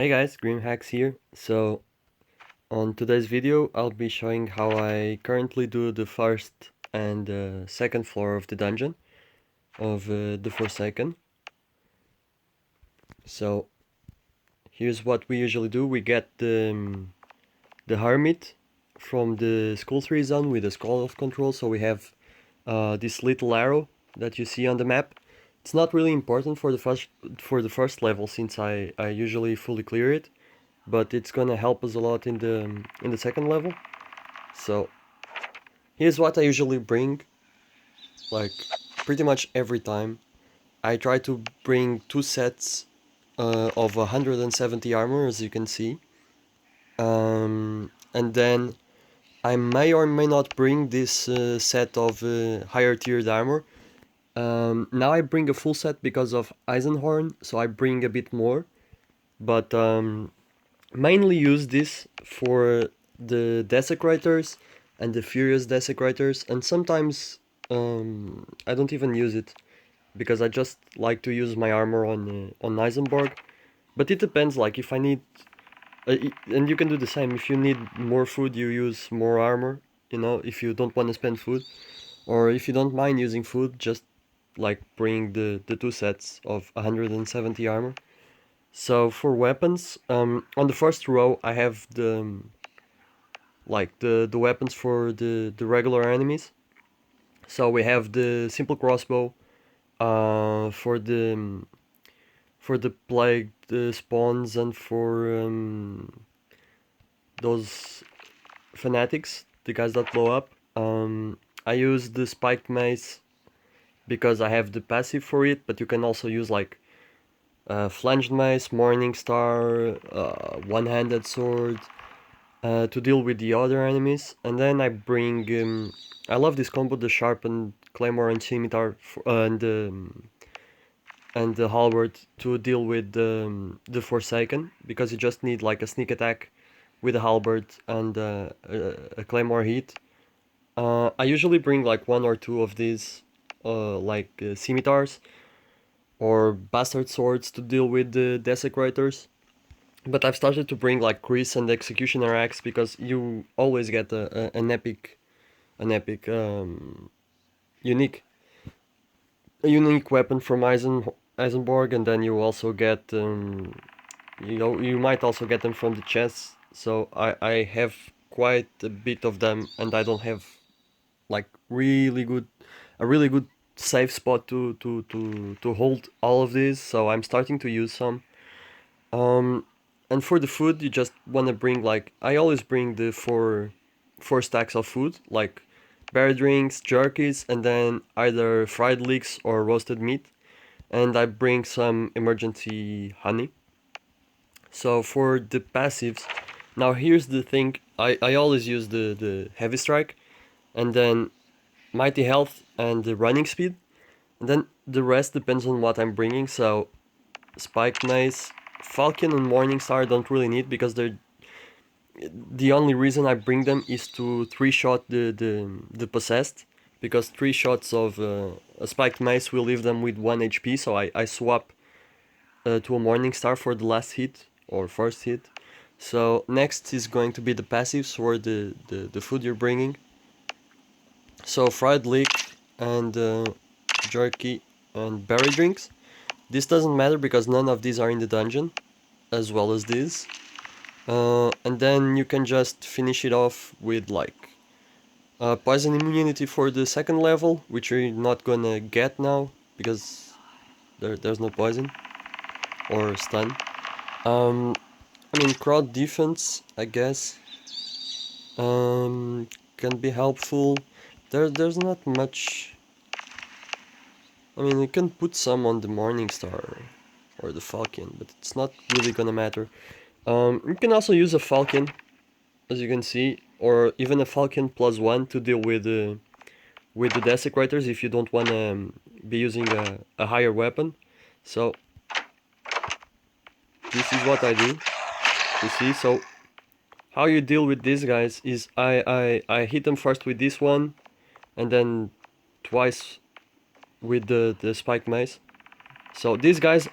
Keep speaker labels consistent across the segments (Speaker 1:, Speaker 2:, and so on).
Speaker 1: Hey guys, Grimhacks here. So on today's video I'll be showing how I currently do the first and second floor of the dungeon of the Forsaken. So here's what we usually do. We get the Hermit from the Skull 3 zone with the Skull of Control. So we have this little arrow that you see on the map. It's not really important for the first level since I usually fully clear it, but it's gonna help us a lot in the second level. So here's what I usually bring, like pretty much every time. I try to bring two sets of 170 armor, as you can see, and then I may or may not bring this set of higher tiered armor. Now I bring a full set because of Eisenhorn, so I bring a bit more, but mainly use this for the Desecrators and the Furious Desecrators, and sometimes I don't even use it because I just like to use my armor on Eisenborg. But it depends, like if I need, and you can do the same, if you need more food you use more armor, you know, if you don't want to spend food, or if you don't mind using food, just like bring the two sets of 170 armor. So for weapons, on the first row I have the weapons for the regular enemies. So we have the simple crossbow for the plague spawns and for those fanatics, the guys that blow up. I use the spiked mace because I have the passive for it, but you can also use like flanged mace, morning star, one-handed sword, to deal with the other enemies. And then I bring I love this combo, the sharpened claymore and scimitar and the halberd to deal with the Forsaken, because you just need like a sneak attack with a halberd and a claymore hit. I usually bring like one or two of these scimitars or bastard swords to deal with the desecrators. But I've started to bring like Chris and Executioner Axe because you always get an epic, unique, a unique weapon from Eisenborg, and then you also get, you know, you might also get them from the chests. So I have quite a bit of them, and I don't have like a really good safe spot to hold all of these. So I'm starting to use some. And for the food, you just want to bring like, I always bring the four stacks of food, like berry drinks, jerkies, and then either fried leeks or roasted meat. And I bring some emergency honey. So for the passives, now here's the thing, I always use the heavy strike, and then mighty health and the running speed. And then the rest depends on what I'm bringing. So spiked mace, falcon and morning star don't really need because they're the only reason I bring them is to three-shot the possessed, because three shots of a spiked mace will leave them with 1 HP, so I swap to a morning star for the last hit or first hit. So next is going to be the passives for the food you're bringing. So fried leek and jerky and berry drinks. This doesn't matter because none of these are in the dungeon, as well as this. And then you can just finish it off with like poison immunity for the second level, which you're not gonna get now because there's no poison or stun. I mean, crowd defense, I guess, can be helpful. There's not much. I mean, you can put some on the morning star or the falcon, but it's not really gonna matter. You can also use a falcon, as you can see, or even a falcon +1 to deal with the desecrators if you don't want to be using a higher weapon. So this is what I do, you see. So how you deal with these guys is I hit them first with this one, and then twice with the spike mace. So these guys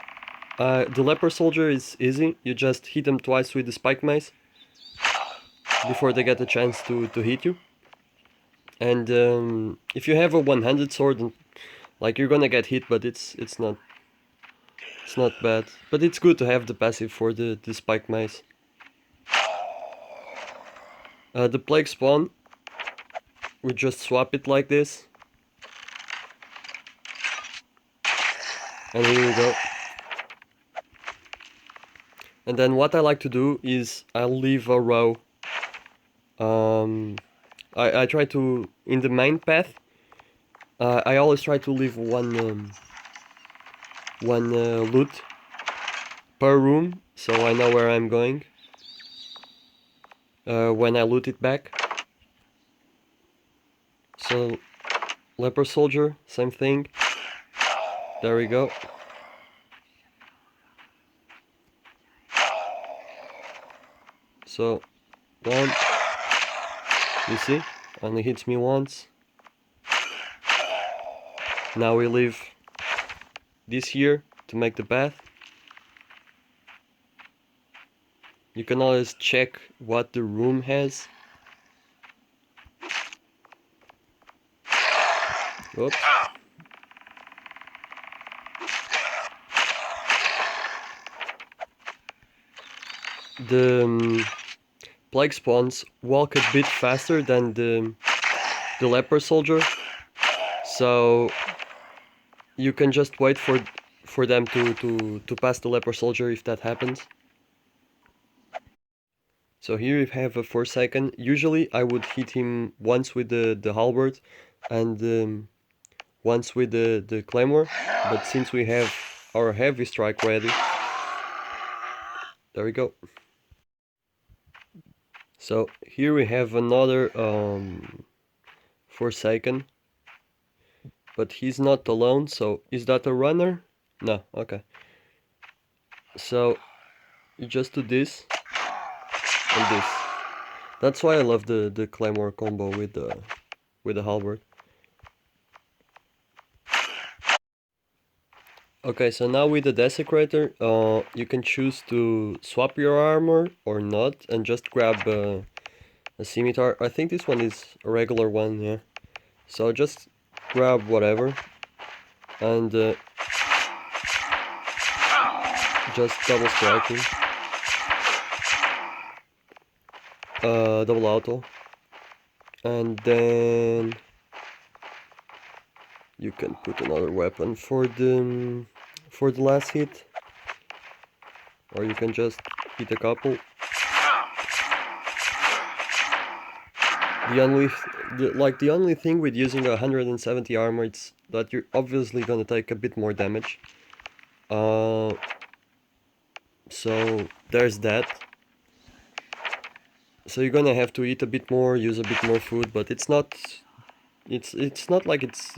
Speaker 1: The leper soldier is easy. You just hit them twice with the spike mace before they get a chance to hit you. And if you have a one-handed sword, like you're gonna get hit, but it's not bad. But it's good to have the passive for the spike mace. The plague spawn, we just swap it like this. And here we go. And then what I like to do is I'll leave a row. I try to, in the main path, I always try to leave one loot per room, so I know where I'm going when I loot it back. So, leper soldier, same thing. There we go. So, one, you see, only hits me once. Now we leave this here to make the path. You can always check what the room has. Oops. The plague spawns walk a bit faster than the leper soldier, so you can just wait for them to pass the leper soldier if that happens. So here we have a Forsaken. Usually I would hit him once with the halberd and once with the claymore, but since we have our heavy strike ready, there we go. So here we have another Forsaken, but he's not alone. So is that a runner? No. Okay. So you just do this and this. That's why I love the claymore combo with the halberd. Okay, so now with the Desecrator, you can choose to swap your armor or not, and just grab a scimitar. I think this one is a regular one, yeah. So just grab whatever, and just double striking, double auto, and then you can put another weapon for the last hit, or you can just hit a couple. The only thing with using 170 armor, it's that you're obviously gonna take a bit more damage. So there's that. So you're gonna have to eat a bit more, use a bit more food, but it's not like it's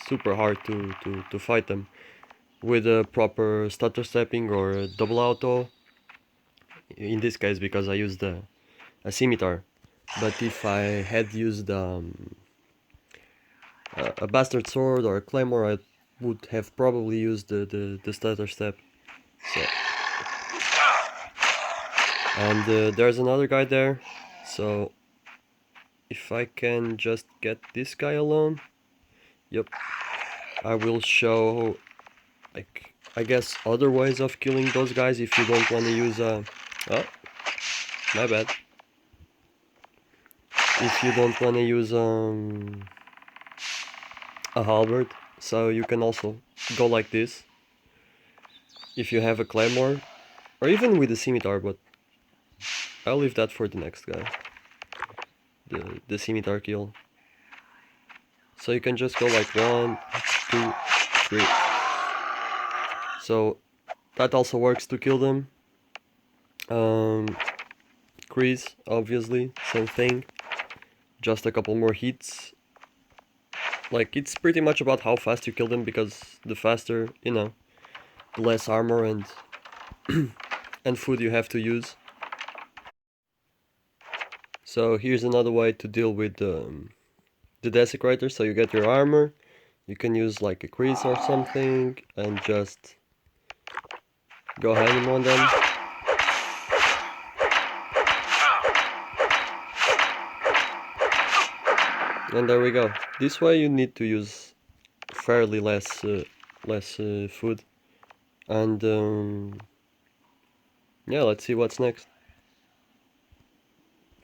Speaker 1: super hard to fight them with a proper stutter stepping or a double auto. In this case, because I used a scimitar. But if I had used a bastard sword or a claymore, I would have probably used the stutter step. So, and there's another guy there. So if I can just get this guy alone, yep, I will show, like, I guess other ways of killing those guys if you don't want to use a... Oh, my bad. If you don't want to use a halberd, so you can also go like this if you have a claymore, or even with a scimitar, but I'll leave that for the next guy, the scimitar kill. So you can just go like 1, 2, 3. So that also works to kill them. Crease, obviously, same thing, just a couple more hits. Like, it's pretty much about how fast you kill them, because the faster, you know, the less armor and and food you have to use. So here's another way to deal with the Desecrator. So you get your armor, you can use like a crease or something, and just Go ahead and on them. And there we go. This way you need to use fairly less food. And yeah, let's see what's next.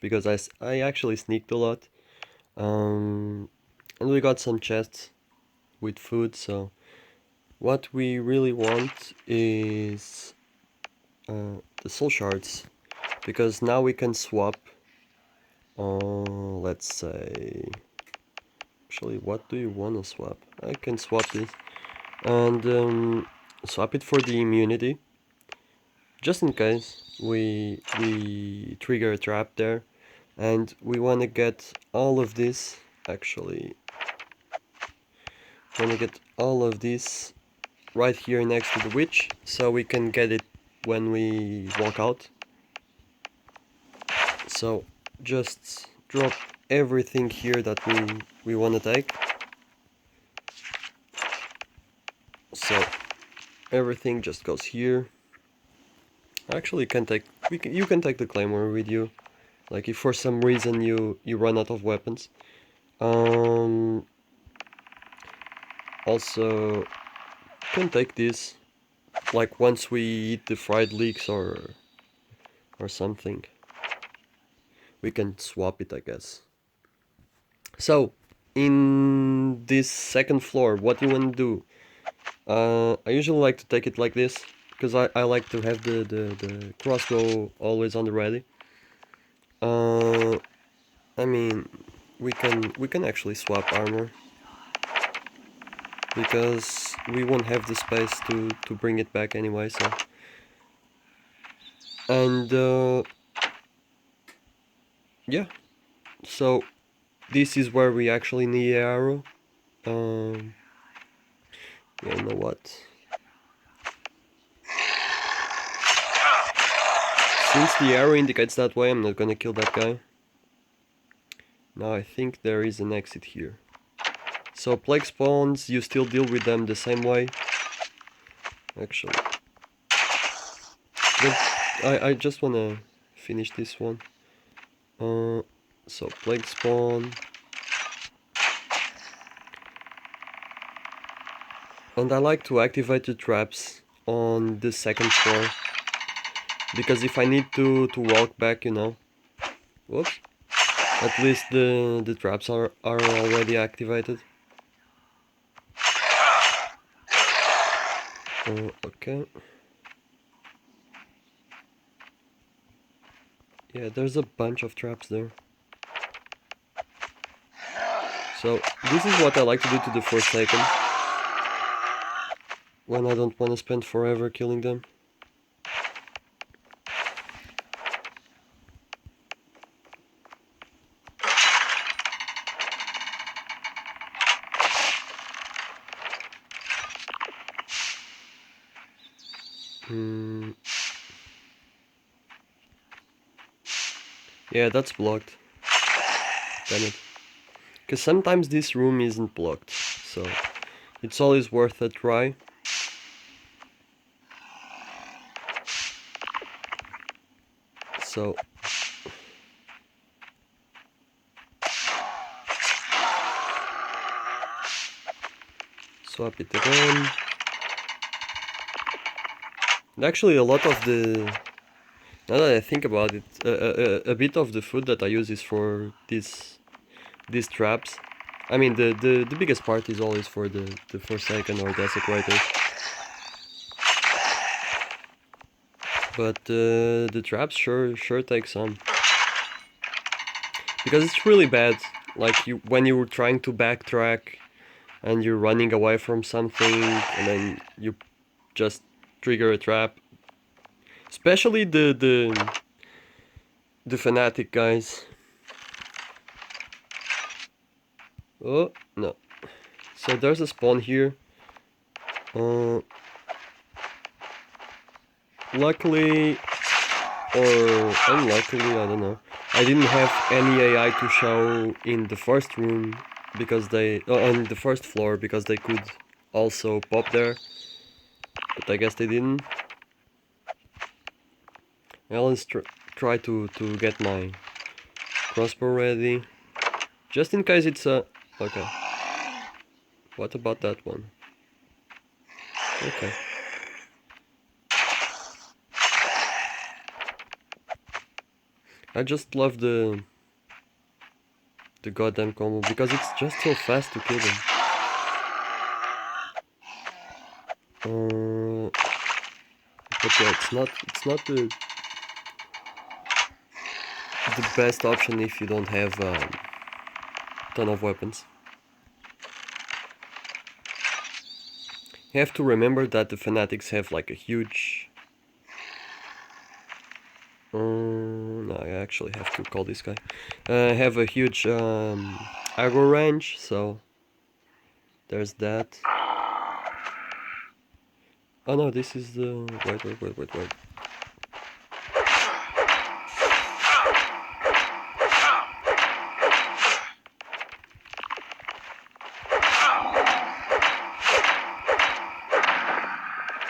Speaker 1: Because I actually sneaked a lot. And we got some chests with food, so what we really want is the soul shards, because now we can swap, let's say, actually, what do you want to swap? I can swap this, and swap it for the immunity, just in case we trigger a trap there, and we want to get all of this, actually, want to get all of this right here next to the witch, so we can get it when we walk out. So just drop everything here that we want to take. So everything just goes here. Actually, you can take the claymore with you, like if for some reason you run out of weapons. Also can take this, like once we eat the fried leeks or something, we can swap it, I guess. So in this second floor, what you want to do? I usually like to take it like this, because I like to have the crossbow always on the ready. I mean, we can actually swap armor, because we won't have the space to bring it back anyway. So, and yeah, so this is where we actually need the arrow. Yeah, you know what? Since the arrow indicates that way, I'm not gonna kill that guy. Now I think there is an exit here. So plague spawns, you still deal with them the same way. Actually, but I just wanna finish this one. So plague spawn, and I like to activate the traps on the second floor, because if I need to walk back, you know, whoops, at least the traps are already activated. Okay. Yeah, there's a bunch of traps there. So this is what I like to do to the Forsaken when I don't want to spend forever killing them. Yeah, that's blocked. Damn it. Because sometimes this room isn't blocked, so it's always worth a try. So swap it again. And actually, a lot of the, now that I think about it, a bit of the food that I use is for these traps. I mean, the biggest part is always for the Forsaken or Desecrators. But the traps sure take some. Because it's really bad, like when you're trying to backtrack and you're running away from something and then you just trigger a trap. Especially the fanatic guys. Oh, no. So there's a spawn here. Luckily, or unluckily, I don't know, I didn't have any AI to show in the first room, because they, on the first floor, because they could also pop there, but I guess they didn't. Now let's try to get my crossbow ready. Just in case it's a... Okay. What about that one? Okay. I just love the goddamn combo because it's just so fast to kill them. But yeah, it's not the best option if you don't have a ton of weapons. You have to remember that the fanatics have like a huge... no, I actually have to call this guy. Have a huge aggro range, so there's that. Oh no, this is the... Wait.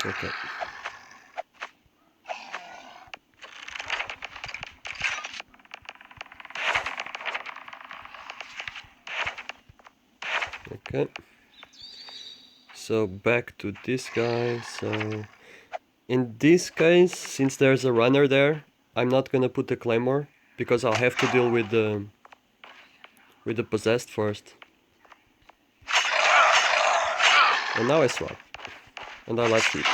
Speaker 1: Okay. Okay. So back to this guy. So in this case, since there's a runner there, I'm not gonna put the claymore because I'll have to deal with the possessed first. And now I swap. And I let shoot.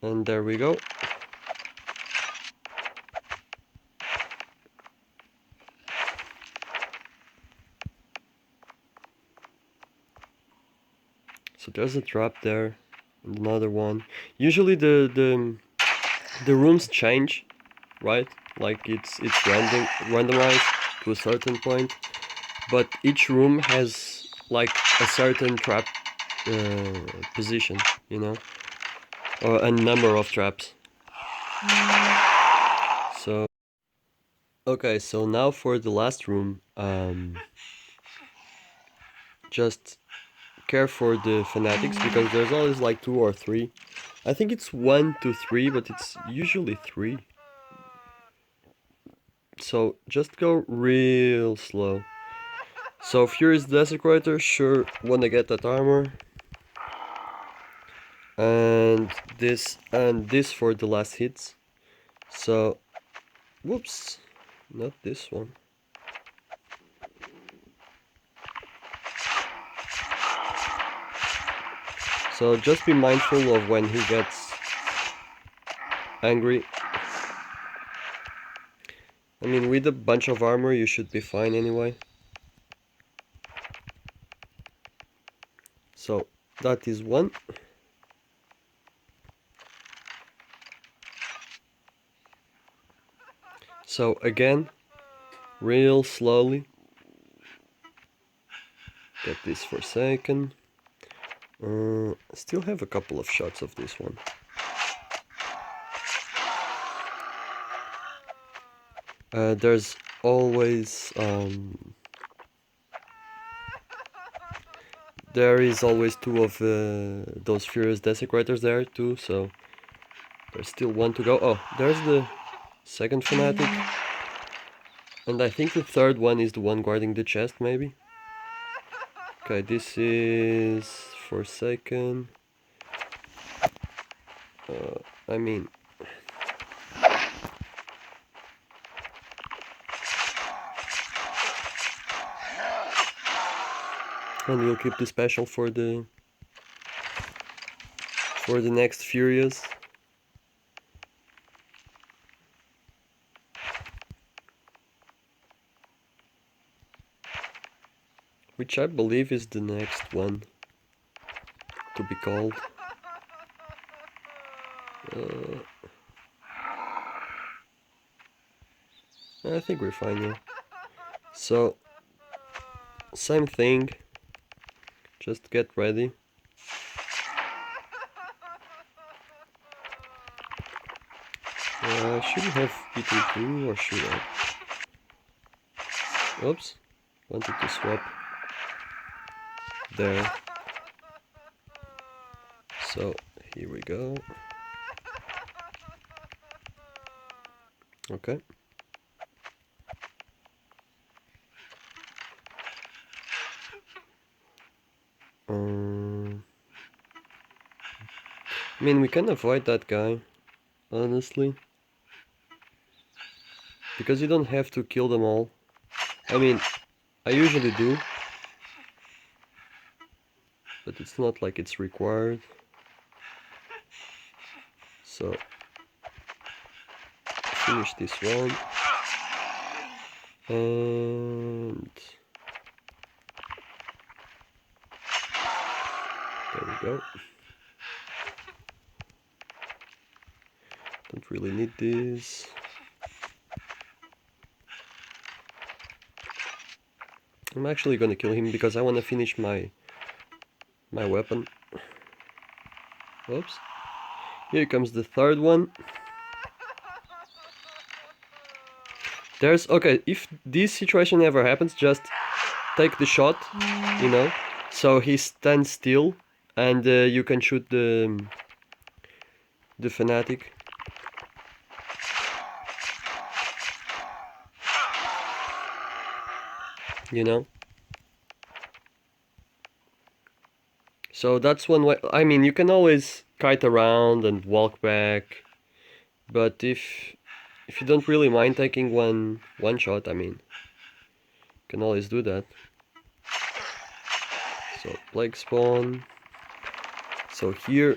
Speaker 1: And there we go. So there's a trap there, and another one. Usually the rooms change, right? Like it's randomized to a certain point, but each room has like a certain trap position, you know, or a number of traps. So okay, so now for the last room, just care for the fanatics because there's always like 2 or 3. I think it's 1 to 3, but it's usually 3. So just go real slow. So Furious Desecrator, sure, wanna get that armor. And this for the last hits. So, whoops, not this one. So just be mindful of when he gets angry. I mean, with a bunch of armor you should be fine anyway. So that is one. So again, real slowly. Get this Forsaken. Still have a couple of shots of this one. There's always there is always 2 of those Furious Desecrators there too, so there's still 1 to go. Oh, there's the second fanatic. And I think the third one is the one guarding the chest, maybe? Okay, this is Forsaken. I mean... And we'll keep the special for the next Furious. Which I believe is the next one to be called. I think we're fine here. So, same thing. Just get ready. Should we have PT2 or should I? Oops, wanted to swap there. So here we go. Okay. I mean, we can avoid that guy, honestly. Because you don't have to kill them all. I mean, I usually do. But it's not like it's required. So, finish this one. And there we go. Don't really need this. I'm actually gonna kill him because I want to finish my weapon. Oops. Here comes the third one. There's okay, if this situation ever happens, just take the shot, you know, so he stands still and you can shoot the fanatic. You know? So that's one way. I mean, you can always kite around and walk back, but if you don't really mind taking one shot, I mean, you can always do that. So plague spawn. So here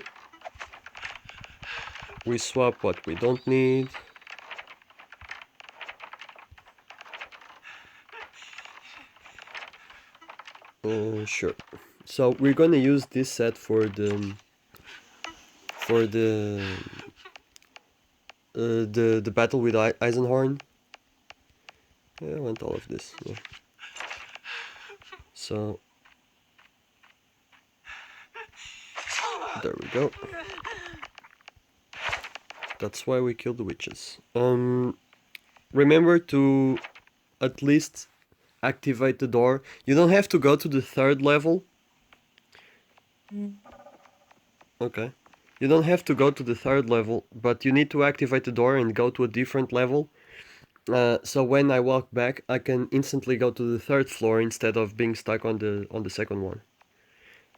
Speaker 1: we swap what we don't need. Sure. So we're gonna use this set for the battle with Eisenhorn. Yeah, I want all of this. Yeah. So there we go. That's why we killed the witches. Remember to at least activate the door. You don't have to go to the third level. Okay. You don't have to go to the third level, but you need to activate the door and go to a different level. So when I walk back, I can instantly go to the third floor instead of being stuck on the second one.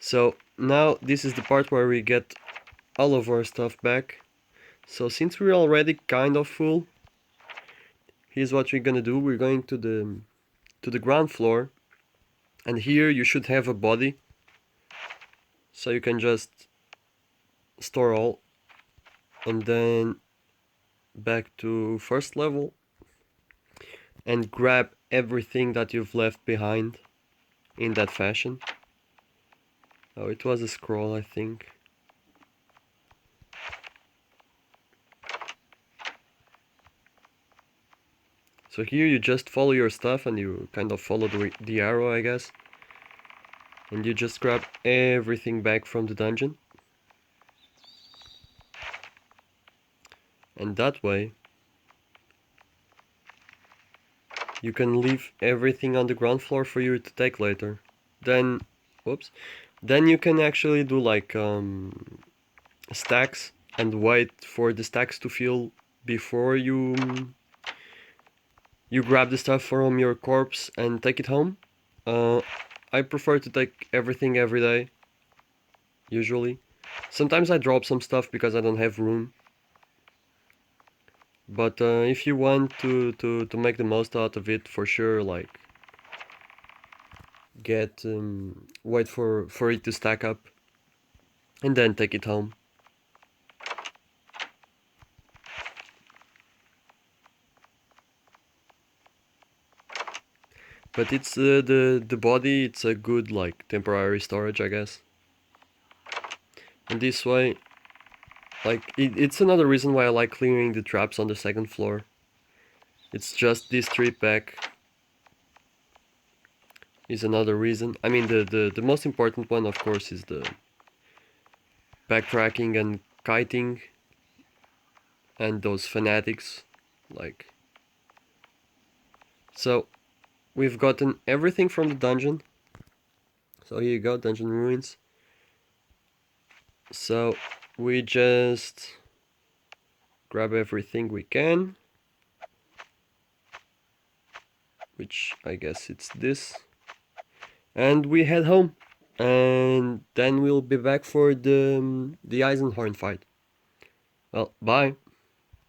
Speaker 1: So now this is the part where we get all of our stuff back. So since we're already kind of full, here's what we're gonna do. We're going to the ground floor, and here you should have a body. So you can just store all, and then back to first level and grab everything that you've left behind in that fashion. Oh, it was a scroll, I think. So here you just follow your stuff and you kind of follow the arrow, I guess. And you just grab everything back from the dungeon. And that way you can leave everything on the ground floor for you to take later. Then, whoops, then you can actually do like stacks and wait for the stacks to fill before you grab the stuff from your corpse and take it home. I prefer to take everything every day, usually. Sometimes I drop some stuff because I don't have room. But if you want to make the most out of it, for sure, like, wait for it to stack up and then take it home. But it's the body, it's a good like temporary storage, I guess. And this way, like it's another reason why I like clearing the traps on the second floor. It's just this trip back is another reason. I mean the most important one, of course, is the backtracking and kiting and those fanatics, like. So we've gotten everything from the dungeon. So here you go, dungeon ruins. So we just grab everything we can. which I guess it's this, and we head home, and then we'll be back for the Eisenhorn fight. Well, bye.